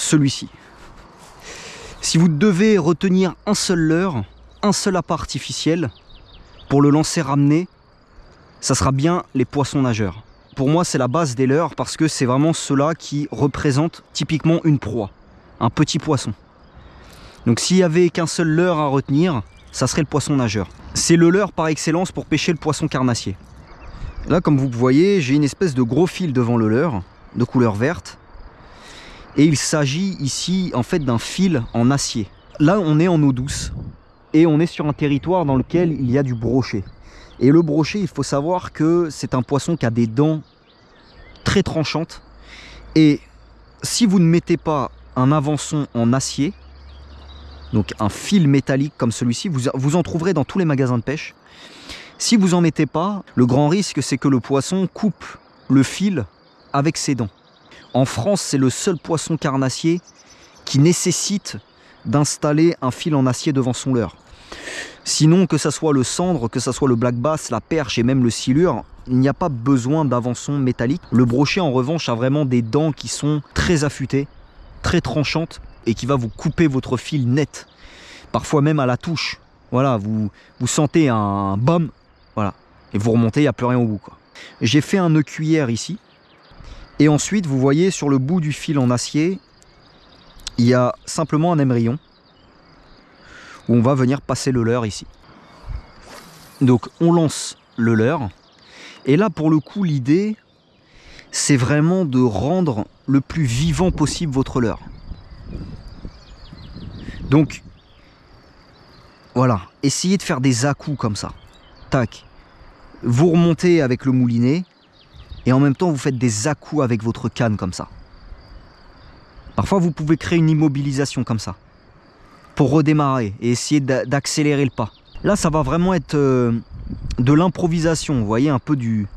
celui-ci. Si vous devez retenir un seul leurre, un seul appât artificiel pour le lancer ramener, ça sera bien les poissons nageurs. Pour moi, c'est la base des leurres parce que c'est vraiment ceux-là qui représentent typiquement une proie, un petit poisson. Donc s'il n'y avait qu'un seul leurre à retenir, ça serait le poisson nageur. C'est le leurre par excellence pour pêcher le poisson carnassier. Là, comme vous voyez, j'ai une espèce de gros fil devant le leurre, de couleur verte. Et il s'agit ici en fait d'un fil en acier. Là, on est en eau douce et on est sur un territoire dans lequel il y a du brochet. Et le brochet, il faut savoir que c'est un poisson qui a des dents très tranchantes. Et si vous ne mettez pas un hameçon en acier, donc un fil métallique comme celui-ci, vous en trouverez dans tous les magasins de pêche. Si vous n'en mettez pas, le grand risque, c'est que le poisson coupe le fil avec ses dents. En France, c'est le seul poisson carnassier qui nécessite d'installer un fil en acier devant son leurre. Sinon, que ce soit le cendre, que ce soit le black bass, la perche et même le silure, il n'y a pas besoin d'avançon métallique. Le brochet, en revanche, a vraiment des dents qui sont très affûtées, très tranchantes et qui va vous couper votre fil net. Parfois même à la touche. Voilà, vous sentez un bam, voilà, et vous remontez, il n'y a plus rien au bout, quoi. J'ai fait un nœud cuillère ici. Et ensuite, vous voyez sur le bout du fil en acier, il y a simplement un émerillon où on va venir passer le leurre ici. Donc on lance le leurre. Et là, pour le coup, l'idée, c'est vraiment de rendre le plus vivant possible votre leurre. Donc, voilà, essayez de faire des à-coups comme ça. Tac. Vous remontez avec le moulinet. Et en même temps, vous faites des à-coups avec votre canne comme ça. Parfois, vous pouvez créer une immobilisation comme ça. Pour redémarrer et essayer d'accélérer le pas. Là, ça va vraiment être de l'improvisation. Vous voyez, un peu du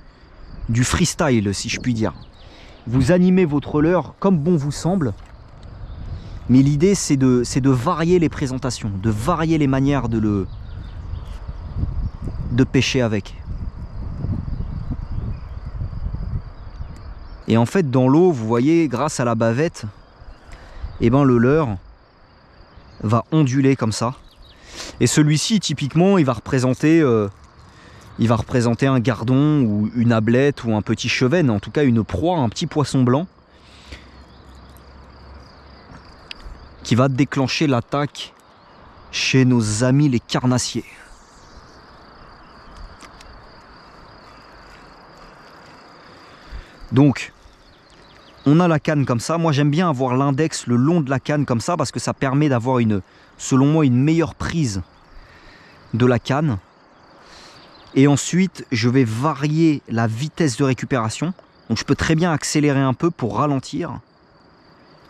freestyle, si je puis dire. Vous animez votre leurre comme bon vous semble. Mais l'idée, c'est de varier les présentations. De varier les manières de pêcher avec. Et en fait, dans l'eau, vous voyez, grâce à la bavette, eh ben, le leurre va onduler comme ça. Et celui-ci, typiquement, il va représenter un gardon ou une ablette ou un petit chevenne, en tout cas une proie, un petit poisson blanc, qui va déclencher l'attaque chez nos amis les carnassiers. Donc, on a la canne comme ça. Moi, j'aime bien avoir l'index le long de la canne comme ça parce que ça permet d'avoir, selon moi, une meilleure prise de la canne. Et ensuite, je vais varier la vitesse de récupération. Donc, je peux très bien accélérer un peu pour ralentir,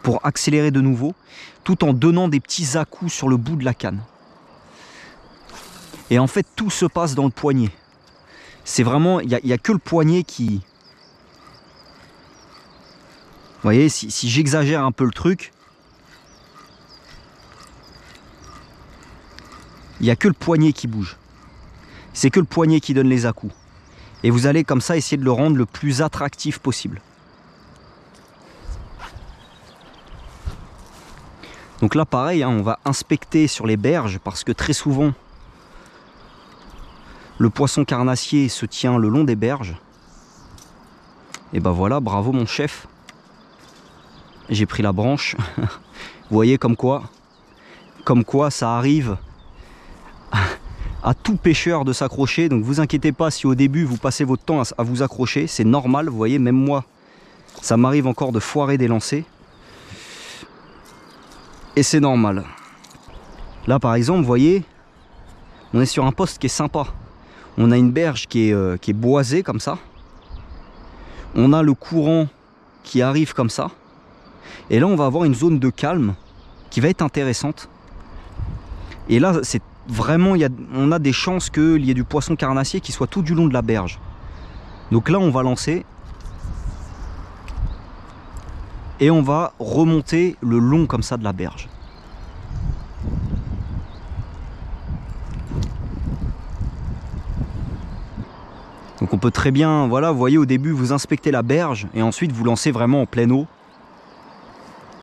pour accélérer de nouveau, tout en donnant des petits à-coups sur le bout de la canne. Et en fait, tout se passe dans le poignet. C'est vraiment, il n'y a que le poignet qui... Vous voyez, si j'exagère un peu le truc, il n'y a que le poignet qui bouge. C'est que le poignet qui donne les à-coups. Et vous allez comme ça essayer de le rendre le plus attractif possible. Donc là, pareil, hein, on va inspecter sur les berges parce que très souvent, le poisson carnassier se tient le long des berges. Et ben voilà, bravo mon chef. J'ai pris la branche. Vous voyez comme quoi ça arrive à tout pêcheur de s'accrocher. Donc vous inquiétez pas si au début vous passez votre temps à vous accrocher. C'est normal, vous voyez, même moi, ça m'arrive encore de foirer des lancers. Et c'est normal. Là par exemple, vous voyez, on est sur un poste qui est sympa. On a une berge qui est boisée comme ça. On a le courant qui arrive comme ça. Et là, on va avoir une zone de calme qui va être intéressante. Et là, c'est vraiment, on a des chances qu'il y ait du poisson carnassier qui soit tout du long de la berge. Donc là, on va lancer. Et on va remonter le long comme ça de la berge. Donc on peut très bien, voilà, vous voyez, au début, vous inspectez la berge et ensuite vous lancez vraiment en pleine eau.